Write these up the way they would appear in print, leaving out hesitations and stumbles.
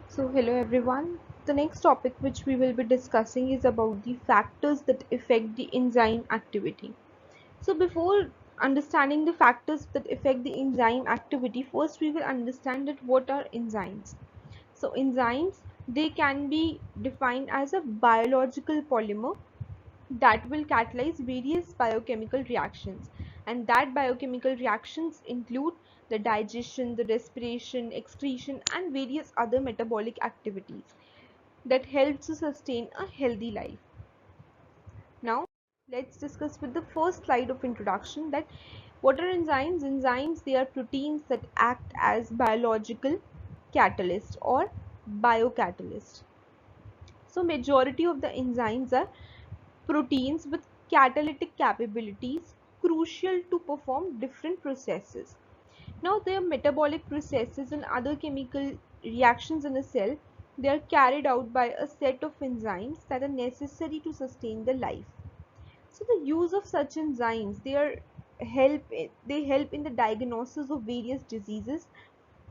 So hello everyone. The next topic which we will be discussing is about the factors that affect the enzyme activity. So before understanding the factors that affect the enzyme activity, first we will understand that what are enzymes. So enzymes, they can be defined as a biological polymer that will catalyze various biochemical reactions, and that biochemical reactions include the digestion, the respiration, excretion, and various other metabolic activities that helps to sustain a healthy life. Now let's discuss with the first slide of introduction that what are enzymes. Enzymes, they are proteins that act as biological catalyst or biocatalyst. So majority of the enzymes are proteins with catalytic capabilities crucial to perform different processes. Now, their metabolic processes and other chemical reactions in a cell, they are carried out by a set of enzymes that are necessary to sustain the life. So, the use of such enzymes, they help in the diagnosis of various diseases,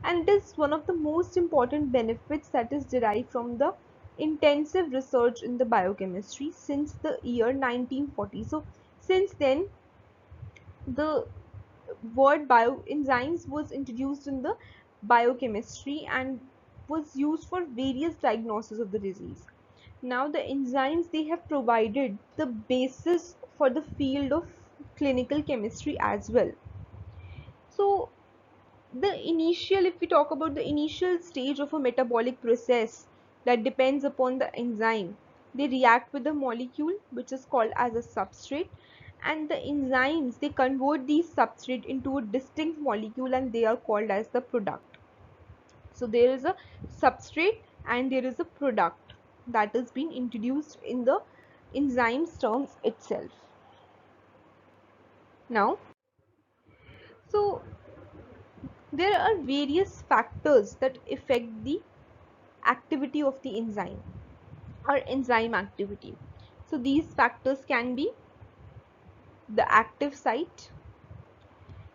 and it is one of the most important benefits that is derived from the intensive research in the biochemistry since the year 1940. So since then, the word bioenzymes was introduced in the biochemistry and was used for various diagnoses of the disease. Now the enzymes, they have provided the basis for the field of clinical chemistry as well. So if we talk about the initial stage of a metabolic process that depends upon the enzyme, they react with the molecule which is called as a substrate, and the enzymes, they convert these substrate into a distinct molecule and they are called as the product. So there is a substrate and there is a product that is being introduced in the enzymes terms itself. Now, so there are various factors that affect the activity of the enzyme or enzyme activity. So these factors can be the active site,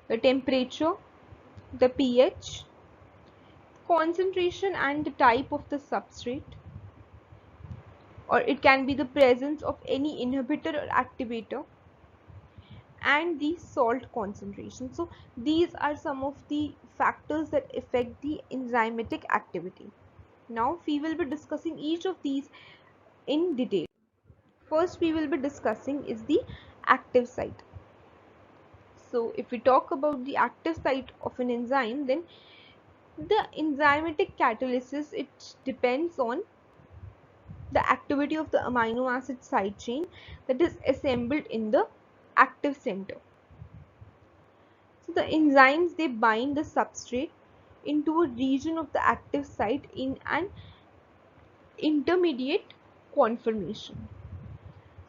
the temperature, the pH, concentration and the type of the substrate, or it can be the presence of any inhibitor or activator, and the salt concentration. So these are some of the factors that affect the enzymatic activity. Now we will be discussing each of these in detail. First we will be discussing is the active site. So if we talk about the active site of an enzyme, then the enzymatic catalysis, it depends on the activity of the amino acid side chain that is assembled in the active center. So the enzymes, they bind the substrate into a region of the active site in an intermediate conformation.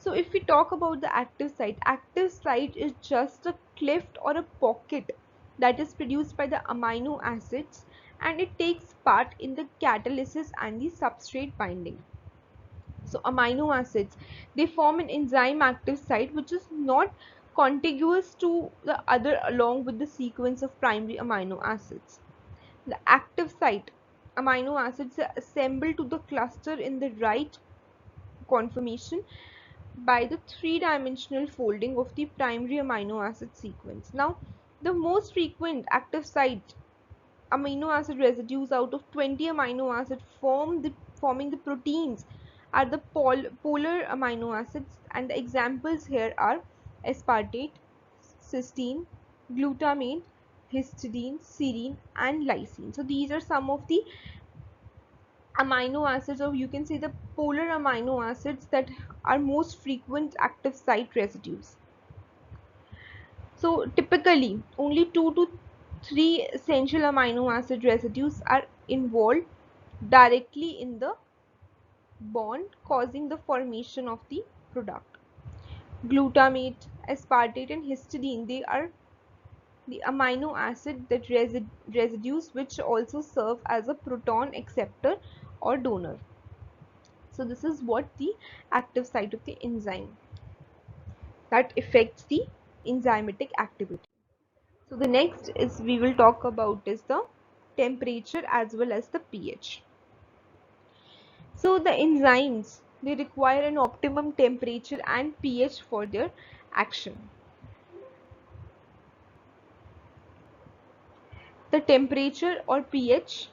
So if we talk about the active site is just a cleft or a pocket that is produced by the amino acids, and it takes part in the catalysis and the substrate binding. So amino acids, they form an enzyme active site which is not contiguous to the other along with the sequence of primary amino acids. The active site amino acids are assembled to the cluster in the right conformation by the three-dimensional folding of the primary amino acid sequence. Now, the most frequent active site amino acid residues out of 20 amino acids forming the proteins are the polar amino acids, and the examples here are aspartate, cysteine, glutamate, histidine, serine, and lysine. So these are some of the amino acids, or you can say the polar amino acids, that are most frequent active site residues. So typically only 2 to 3 essential amino acid residues are involved directly in the bond causing the formation of the product. Glutamate, aspartate, and histidine, they are the amino acid that residues which also serve as a proton acceptor or donor. So this is what the active site of the enzyme that affects the enzymatic activity. So the next is we will talk about is the temperature as well as the pH. So the enzymes, they require an optimum temperature and pH for their action. The temperature or pH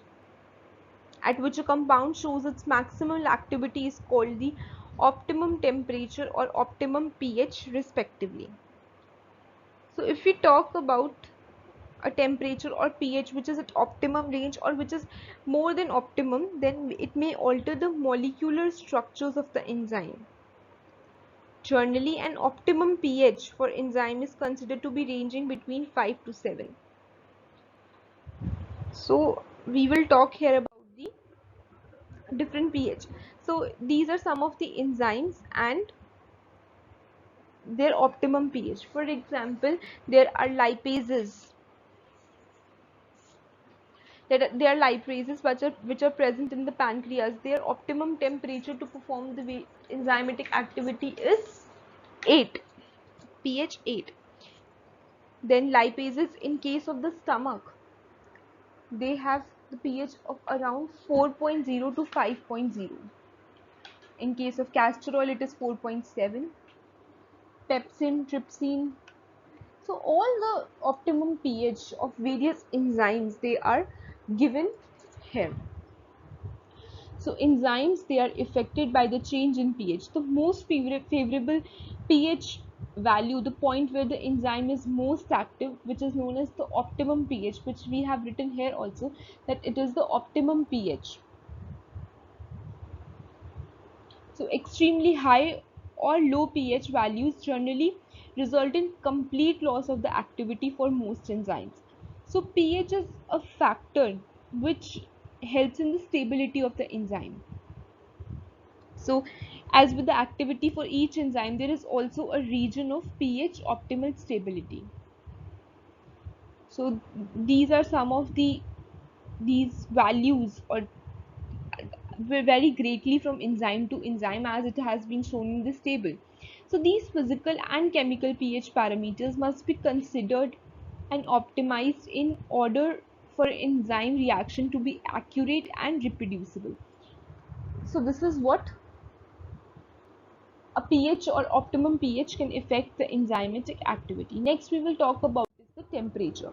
at which a compound shows its maximal activity is called the optimum temperature or optimum pH respectively. So if we talk about a temperature or pH which is at optimum range or which is more than optimum, then it may alter the molecular structures of the enzyme. Generally, an optimum pH for enzyme is considered to be ranging between 5 to 7. So we will talk here about the different pH. So these are some of the enzymes and their optimum pH. For example, there are lipases. There are lipases which are present in the pancreas. Their optimum temperature to perform the enzymatic activity is 8, pH 8. Then lipases in case of the stomach, they have the pH of around 4.0 to 5.0. In case of castor oil, it is 4.7. Pepsin, trypsin. So all the optimum pH of various enzymes, they are given here. So enzymes, they are affected by the change in pH. The most favorable pH value, the point where the enzyme is most active, which is known as the optimum pH, which we have written here also, that it is the optimum pH. So extremely high or low pH values generally result in complete loss of the activity for most enzymes. So pH is a factor which helps in the stability of the enzyme. So as with the activity for each enzyme, there is also a region of pH optimal stability. So these are some of these values or vary greatly from enzyme to enzyme as it has been shown in this table. So these physical and chemical pH parameters must be considered and optimized in order for enzyme reaction to be accurate and reproducible. So this is what a pH or optimum pH can affect the enzymatic activity. Next we will talk about is the temperature.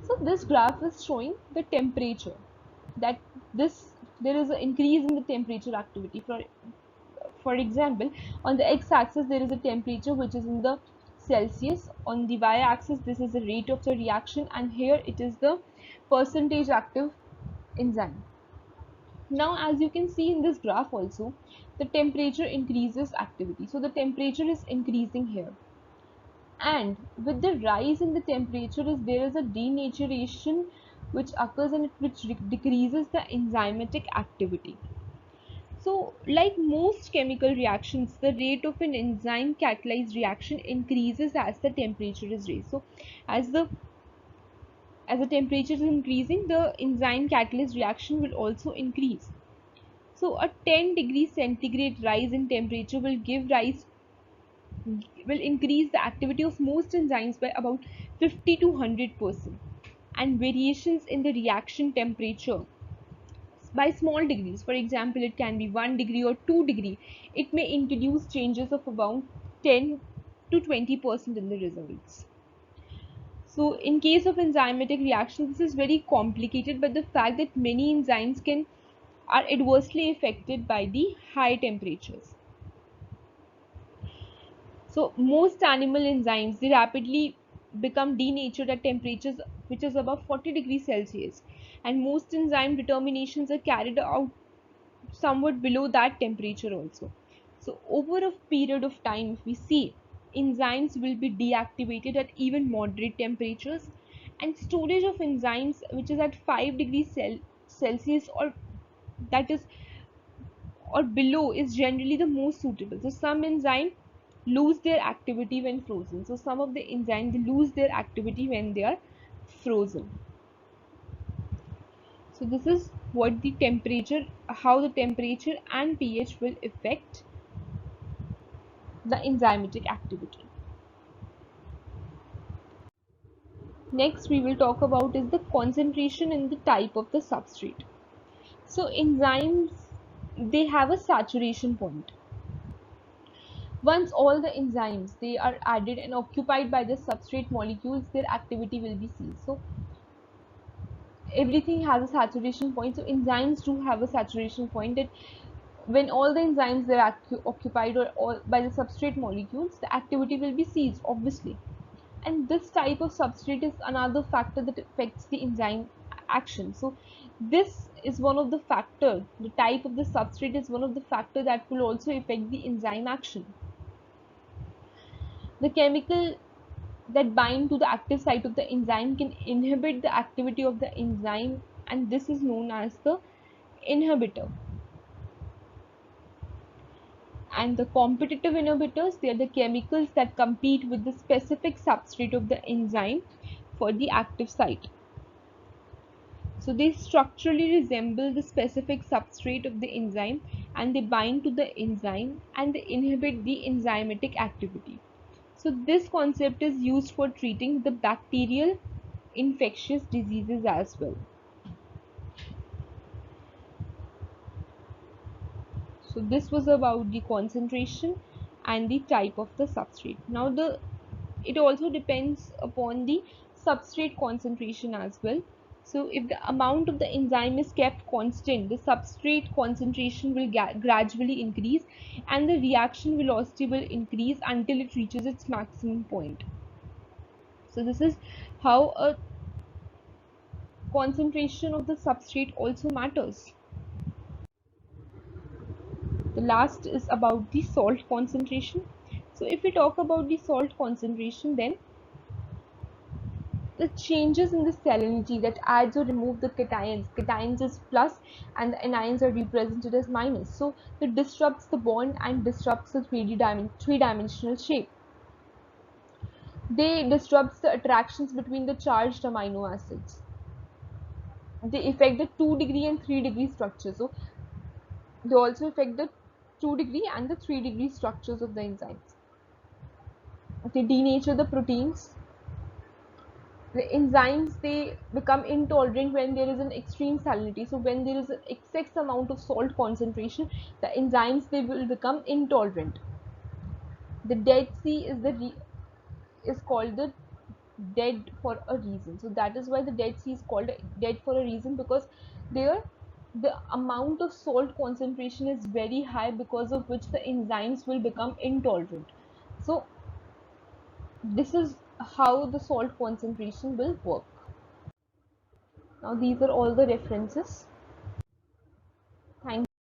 So this graph is showing the temperature, that this there is an increase in the temperature activity. For example, on the x-axis there is a temperature which is in the Celsius, on the y-axis this is the rate of the reaction, and here it is the percentage active enzyme. Now as you can see in this graph also, the temperature increases activity. So the temperature is increasing here, and with the rise in the temperature there is a denaturation which occurs and which decreases the enzymatic activity. So like most chemical reactions, the rate of an enzyme catalyzed reaction increases as the temperature is raised. So as the temperature is increasing, the enzyme catalyst reaction will also increase. So a 10 degrees centigrade rise in temperature will increase the activity of most enzymes by about 50 to 100%, and variations in the reaction temperature by small degrees, for example it can be 1 degree or 2 degree, it may introduce changes of about 10 to 20% in the results. So in case of enzymatic reaction, this is very complicated, but the fact that many enzymes are adversely affected by the high temperatures. So most animal enzymes, they rapidly become denatured at temperatures which is above 40 degrees Celsius, and most enzyme determinations are carried out somewhat below that temperature also. So over a period of time, if we see, enzymes will be deactivated at even moderate temperatures, and storage of enzymes which is at 5 degrees Celsius or that is or below is generally the most suitable. So some enzymes lose their activity when frozen. So some of the enzymes, they lose their activity when they are frozen. So this is what the temperature, how the temperature and pH will affect the enzymatic activity. Next we will talk about is the concentration and the type of the substrate. So enzymes, they have a saturation point. Once all the enzymes they are added and occupied by the substrate molecules, their activity will be ceased. So everything has a saturation point. So enzymes do have a saturation point, that when all the enzymes are occupied or all by the substrate molecules, the activity will be ceased, obviously. And this type of substrate is another factor that affects the enzyme action. So this is one of the factor, the type of the substrate is one of the factor that will also affect the enzyme action. The chemical that bind to the active site of the enzyme can inhibit the activity of the enzyme, and this is known as the inhibitor. And the competitive inhibitors, they are the chemicals that compete with the specific substrate of the enzyme for the active site. So they structurally resemble the specific substrate of the enzyme, and they bind to the enzyme and they inhibit the enzymatic activity. So this concept is used for treating the bacterial infectious diseases as well. So this was about the concentration and the type of the substrate. Now it also depends upon the substrate concentration as well. So if the amount of the enzyme is kept constant, the substrate concentration will gradually increase and the reaction velocity will increase until it reaches its maximum point. So this is how a concentration of the substrate also matters. The last is about the salt concentration. So if we talk about the salt concentration, then the changes in the salinity that adds or remove the cations. Cations is plus and the anions are represented as minus. So it disrupts the bond and disrupts the three-dimensional shape. They disrupts the attractions between the charged amino acids. They affect the 2-degree and 3-degree structure. So they also affect the 2-degree and the 3-degree structures of the enzymes. They denature the proteins. The enzymes, they become intolerant when there is an extreme salinity. So when there is an excess amount of salt concentration, the enzymes, they will become intolerant. The Dead Sea is called the dead for a reason. So that is why the Dead Sea is called dead for a reason, because there the amount of salt concentration is very high, because of which the enzymes will become intolerant. So this is how the salt concentration will work. Now these are all the references.